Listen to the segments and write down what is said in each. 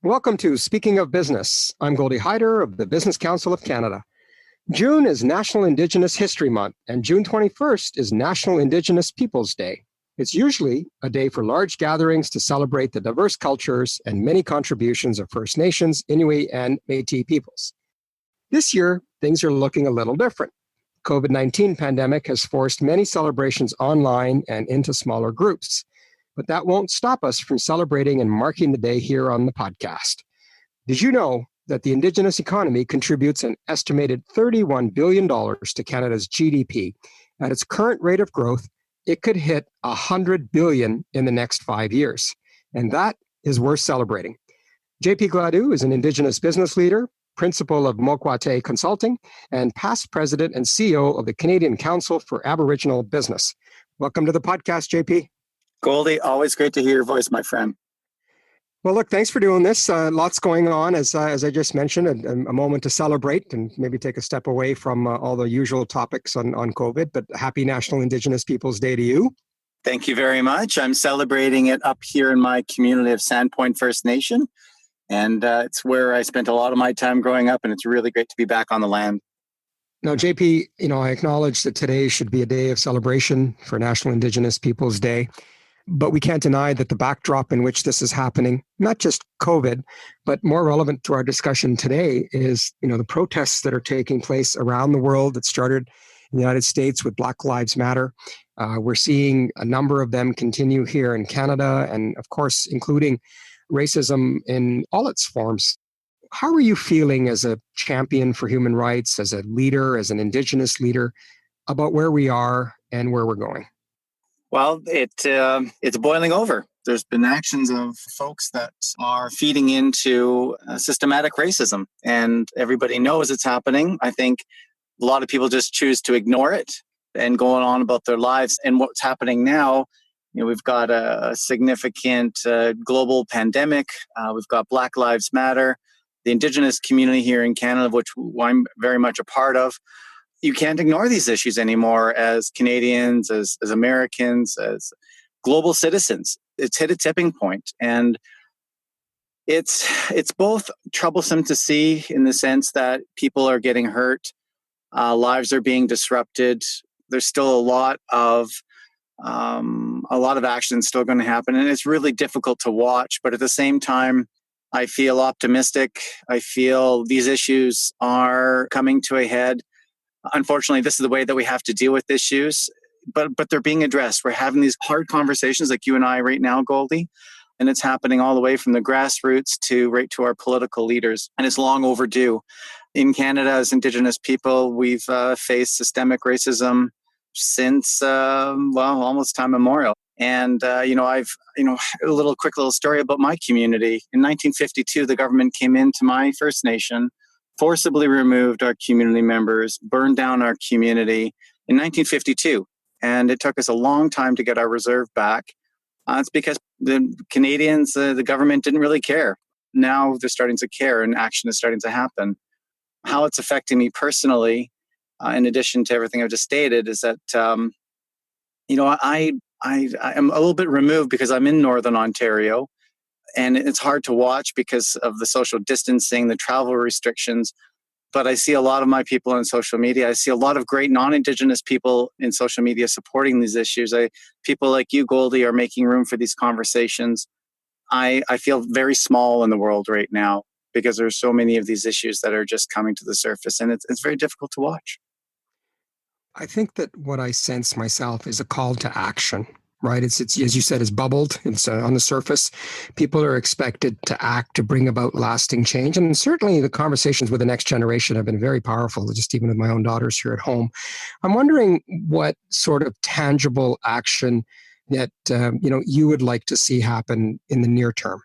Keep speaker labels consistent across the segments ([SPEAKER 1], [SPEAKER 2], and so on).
[SPEAKER 1] Welcome to Speaking of Business. I'm Goldy Hyder of the Business Council of Canada. June is National Indigenous History Month, and June 21st is National Indigenous Peoples Day. It's usually a day for large gatherings to celebrate the diverse cultures and many contributions of First Nations, Inuit, and Métis peoples. This year, things are looking a little different. COVID-19 pandemic has forced many celebrations online and into smaller groups. But that won't stop us from celebrating and marking the day here on the podcast. Did you know that the Indigenous economy contributes an estimated $31 billion to Canada's GDP? At its current rate of growth, it could hit $100 billion in the next 5 years. And that is worth celebrating. JP Gladu is an Indigenous business leader, principal of Mokwate Consulting, and past president and CEO of the Canadian Council for Aboriginal Business. Welcome to the podcast, JP.
[SPEAKER 2] Goldy, always great to hear your voice, my friend.
[SPEAKER 1] Well, look, thanks for doing this. Lots going on, as I just mentioned, a moment to celebrate and maybe take a step away from all the usual topics on COVID. But happy National Indigenous Peoples Day to you.
[SPEAKER 2] Thank you very much. I'm celebrating it up here in my community of Sandpoint First Nation. And it's where I spent a lot of my time growing up, and it's really great to be back on the land.
[SPEAKER 1] Now, JP, I acknowledge that today should be a day of celebration for National Indigenous Peoples Day. But we can't deny that the backdrop in which this is happening, not just COVID, but more relevant to our discussion today is, the protests that are taking place around the world that started in the United States with Black Lives Matter. We're seeing a number of them continue here in Canada and, of course, including racism in all its forms. How are you feeling as a champion for human rights, as a leader, as an Indigenous leader, about where we are and where we're going?
[SPEAKER 2] Well, it's boiling over. There's been actions of folks that are feeding into systematic racism, and everybody knows it's happening. I think a lot of people just choose to ignore it and go on about their lives. And what's happening now, we've got a significant global pandemic. We've got Black Lives Matter, the Indigenous community here in Canada, which I'm very much a part of. You can't ignore these issues anymore as Canadians, as Americans, as global citizens. It's hit a tipping point, and it's both troublesome to see in the sense that people are getting hurt, lives are being disrupted. There's still a lot of action still going to happen, and it's really difficult to watch. But at the same time, I feel optimistic. I feel these issues are coming to a head. Unfortunately, this is the way that we have to deal with issues, but they're being addressed. We're having these hard conversations like you and I right now, Goldie, and it's happening all the way from the grassroots right to our political leaders, and it's long overdue. In Canada, as Indigenous people, we've faced systemic racism since, almost time immemorial. And, I've, a quick little story about my community. In 1952, the government came into my First Nation, forcibly removed our community members, burned down our community in 1952. And it took us a long time to get our reserve back. It's because the Canadians, the government didn't really care. Now they're starting to care and action is starting to happen. How it's affecting me personally, in addition to everything I've just stated, is that, I'm a little bit removed because I'm in Northern Ontario. And it's hard to watch because of the social distancing, the travel restrictions. But I see a lot of my people on social media. I see a lot of great non-Indigenous people in social media supporting these issues. People like you, Goldie, are making room for these conversations. I feel very small in the world right now because there's so many of these issues that are just coming to the surface. And it's very difficult to watch.
[SPEAKER 1] I think that what I sense myself is a call to action. Right. It's as you said, it's bubbled. It's on the surface. People are expected to act to bring about lasting change. And certainly the conversations with the next generation have been very powerful, just even with my own daughters here at home. I'm wondering what sort of tangible action that, you would like to see happen in the near term.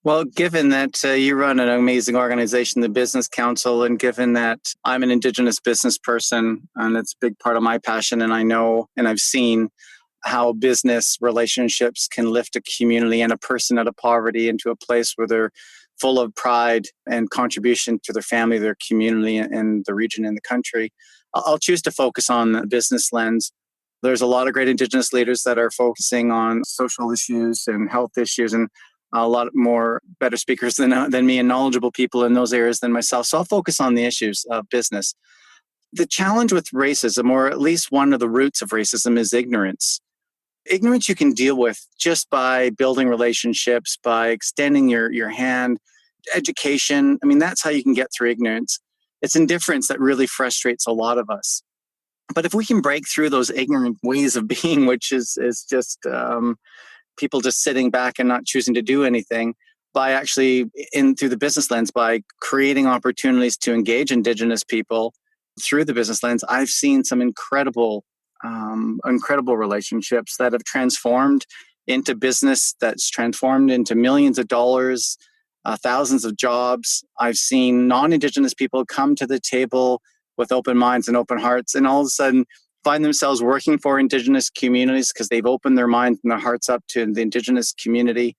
[SPEAKER 2] Well, given that you run an amazing organization, the Business Council, and given that I'm an Indigenous business person, and it's a big part of my passion, and I know and I've seen how business relationships can lift a community and a person out of poverty into a place where they're full of pride and contribution to their family, their community, and the region and the country. I'll choose to focus on the business lens. There's a lot of great Indigenous leaders that are focusing on social issues and health issues, and a lot more better speakers than me and knowledgeable people in those areas than myself. So I'll focus on the issues of business. The challenge with racism, or at least one of the roots of racism, is ignorance. Ignorance you can deal with just by building relationships, by extending your hand. Education, I mean, that's how you can get through ignorance. It's indifference that really frustrates a lot of us. But if we can break through those ignorant ways of being, which is just people just sitting back and not choosing to do anything, by actually, through the business lens, by creating opportunities to engage Indigenous people through the business lens, I've seen some incredible relationships that have transformed into business, that's transformed into millions of dollars, thousands of jobs. I've seen non-Indigenous people come to the table with open minds and open hearts, and all of a sudden find themselves working for Indigenous communities because they've opened their minds and their hearts up to the Indigenous community.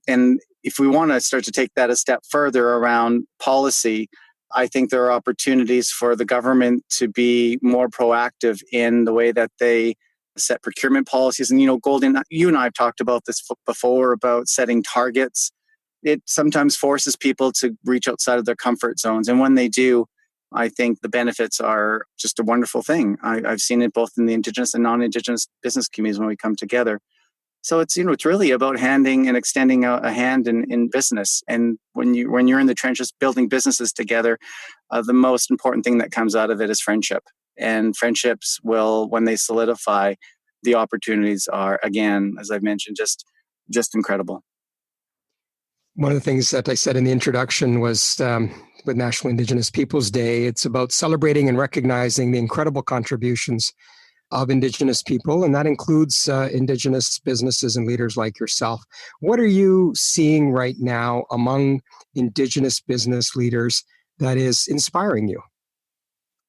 [SPEAKER 2] And if we want to start to take that a step further around policy, I think there are opportunities for the government to be more proactive in the way that they set procurement policies. And, Goldy, you and I have talked about this before, about setting targets. It sometimes forces people to reach outside of their comfort zones. And when they do, I think the benefits are just a wonderful thing. I've seen it both in the Indigenous and non-Indigenous business communities when we come together. So it's really about handing and extending a hand in business. And when you're in the trenches building businesses together, the most important thing that comes out of it is friendship. And friendships will, when they solidify, the opportunities are, again, as I've mentioned, just incredible.
[SPEAKER 1] One of the things that I said in the introduction was with National Indigenous Peoples Day, it's about celebrating and recognizing the incredible contributions of Indigenous people, and that includes Indigenous businesses and leaders like yourself. What are you seeing right now among Indigenous business leaders that is inspiring you?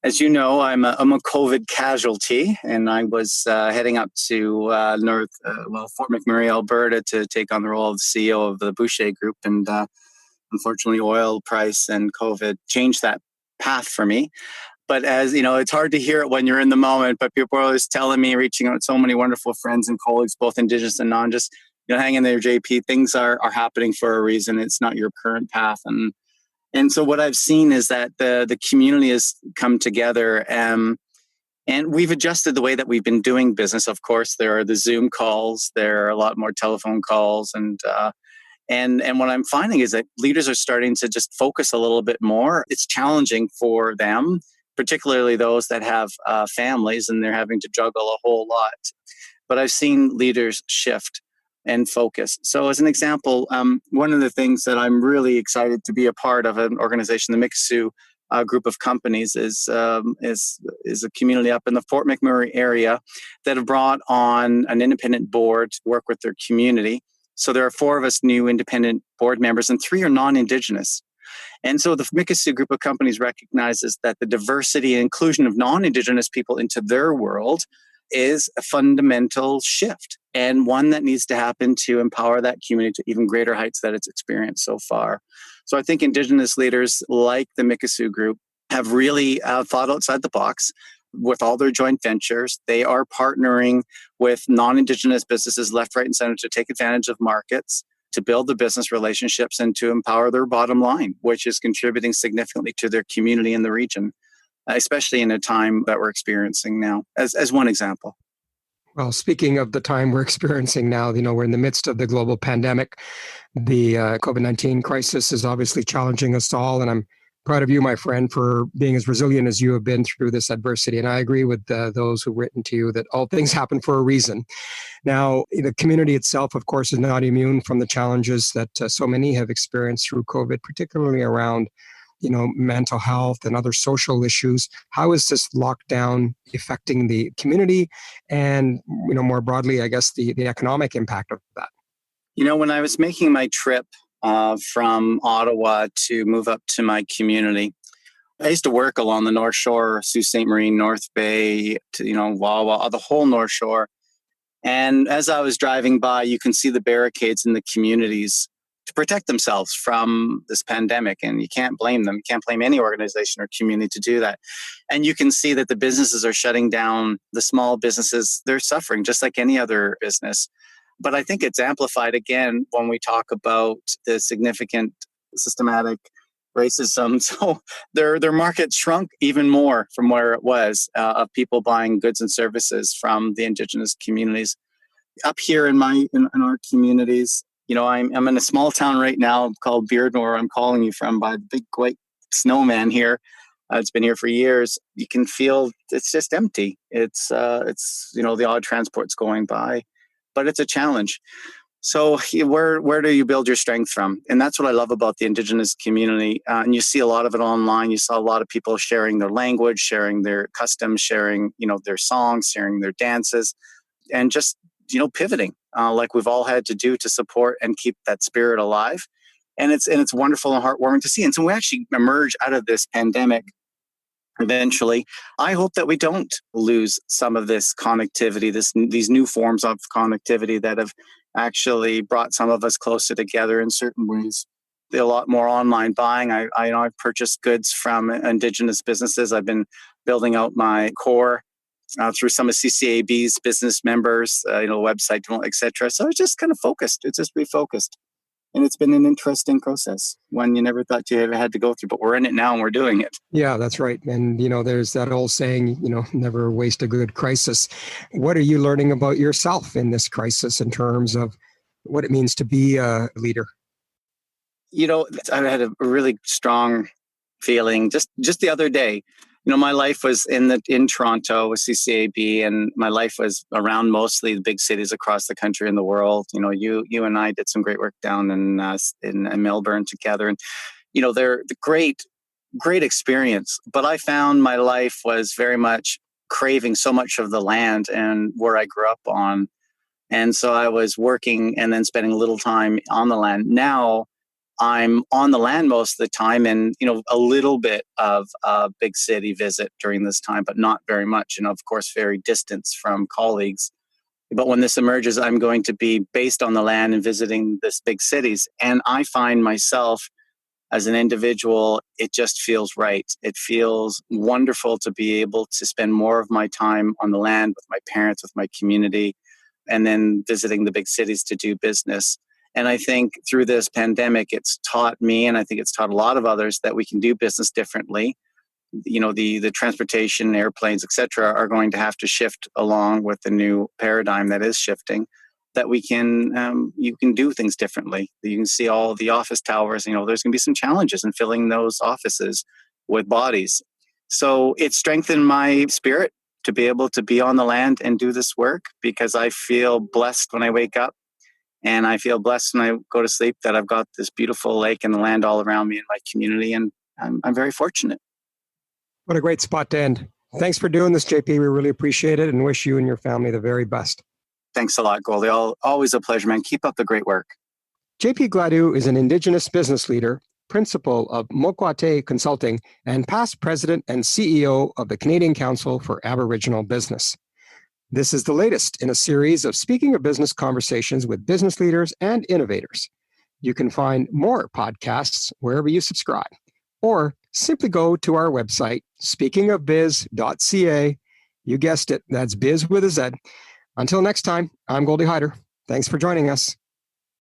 [SPEAKER 2] As you know, I'm a COVID casualty, and I was heading up to Fort McMurray, Alberta, to take on the role of CEO of the Boucher Group. And unfortunately, oil price and COVID changed that path for me. But as you know, it's hard to hear it when you're in the moment. But people are always telling me, reaching out, so many wonderful friends and colleagues, both Indigenous and non, just hang in there, JP. Things are happening for a reason. It's not your current path. And so what I've seen is that the community has come together, and we've adjusted the way that we've been doing business. Of course, there are the Zoom calls, there are a lot more telephone calls, and what I'm finding is that leaders are starting to just focus a little bit more. It's challenging for them, particularly those that have families, and they're having to juggle a whole lot. But I've seen leaders shift and focus. So as an example, one of the things that I'm really excited to be a part of, an organization, the Mikisew group of companies, is a community up in the Fort McMurray area that have brought on an independent board to work with their community. So there are 4 of us new independent board members, and 3 are non-Indigenous. And so the Mikisew group of companies recognizes that the diversity and inclusion of non-Indigenous people into their world is a fundamental shift, and one that needs to happen to empower that community to even greater heights that it's experienced so far. So I think Indigenous leaders like the Mikisew group have really thought outside the box with all their joint ventures. They are partnering with non-Indigenous businesses left, right, and center to take advantage of markets, to build the business relationships, and to empower their bottom line, which is contributing significantly to their community in the region, especially in a time that we're experiencing now, as one example.
[SPEAKER 1] Well, speaking of the time we're experiencing now, we're in the midst of the global pandemic. The COVID-19 crisis is obviously challenging us all, and I'm proud of you, my friend, for being as resilient as you have been through this adversity. And I agree with those who've written to you that all things happen for a reason. Now, the community itself, of course, is not immune from the challenges that so many have experienced through COVID, particularly around mental health and other social issues. How is this lockdown affecting the community and, more broadly, I guess, the economic impact of that?
[SPEAKER 2] When I was making my trip from Ottawa to move up to my community, I used to work along the North Shore, Sault Ste. Marie, North Bay, to, Wawa, the whole North Shore. And as I was driving by, you can see the barricades in the communities to protect themselves from this pandemic. And you can't blame them. You can't blame any organization or community to do that. And you can see that the businesses are shutting down. The small businesses, they're suffering just like any other business. But I think it's amplified again when we talk about the significant systematic racism. So their market shrunk even more from where it was, of people buying goods and services from the Indigenous communities. Up here in our communities, I'm in a small town right now called Bearden, where I'm calling you from, by the big white snowman here. It's been here for years. You can feel it's just empty. It's the odd transport's going by, but it's a challenge. So where do you build your strength from? And that's what I love about the Indigenous community. And you see a lot of it online. You saw a lot of people sharing their language, sharing their customs, sharing their songs, sharing their dances, and just pivoting like we've all had to do to support and keep that spirit alive. And it's wonderful and heartwarming to see. And so we actually emerge out of this pandemic eventually. I hope that we don't lose some of this connectivity, these new forms of connectivity that have actually brought some of us closer together in certain ways. There's a lot more online buying. I've purchased goods from Indigenous businesses. I've been building out my core through some of CCAB's business members, website, etc. So it's just kind of focused. It's just refocused. And it's been an interesting process, one you never thought you ever had to go through, but we're in it now and we're doing it.
[SPEAKER 1] Yeah, that's right. And, there's that old saying, never waste a good crisis. What are you learning about yourself in this crisis in terms of what it means to be a leader?
[SPEAKER 2] I had a really strong feeling just the other day. My life was in Toronto with CCAB, and my life was around mostly the big cities across the country and the world. You and I did some great work down in Melbourne together, and they're the great experience. But I found my life was very much craving so much of the land and where I grew up on, and so I was working and then spending a little time on the land. Now I'm on the land most of the time, and a little bit of a big city visit during this time, but not very much, and of course very distant from colleagues. But when this emerges, I'm going to be based on the land and visiting this big cities, and I find myself as an individual, it just feels right. It feels wonderful to be able to spend more of my time on the land with my parents, with my community, and then visiting the big cities to do business. And I think through this pandemic, it's taught me, and I think it's taught a lot of others, that we can do business differently. The transportation, airplanes, et cetera, are going to have to shift along with the new paradigm that is shifting, that you can do things differently. You can see all the office towers, there's going to be some challenges in filling those offices with bodies. So it strengthened my spirit to be able to be on the land and do this work, because I feel blessed when I wake up. And I feel blessed when I go to sleep that I've got this beautiful lake and the land all around me in my community. And I'm very fortunate.
[SPEAKER 1] What a great spot to end. Thanks for doing this, JP. We really appreciate it and wish you and your family the very best.
[SPEAKER 2] Thanks a lot, Goldy. Always a pleasure, man. Keep up the great work.
[SPEAKER 1] JP Gladu is an Indigenous business leader, principal of Mokwate Consulting, and past president and CEO of the Canadian Council for Aboriginal Business. This is the latest in a series of Speaking of Business conversations with business leaders and innovators. You can find more podcasts wherever you subscribe, or simply go to our website, speakingofbiz.ca. You guessed it, that's biz with a Z. Until next time, I'm Goldy Hyder. Thanks for joining us.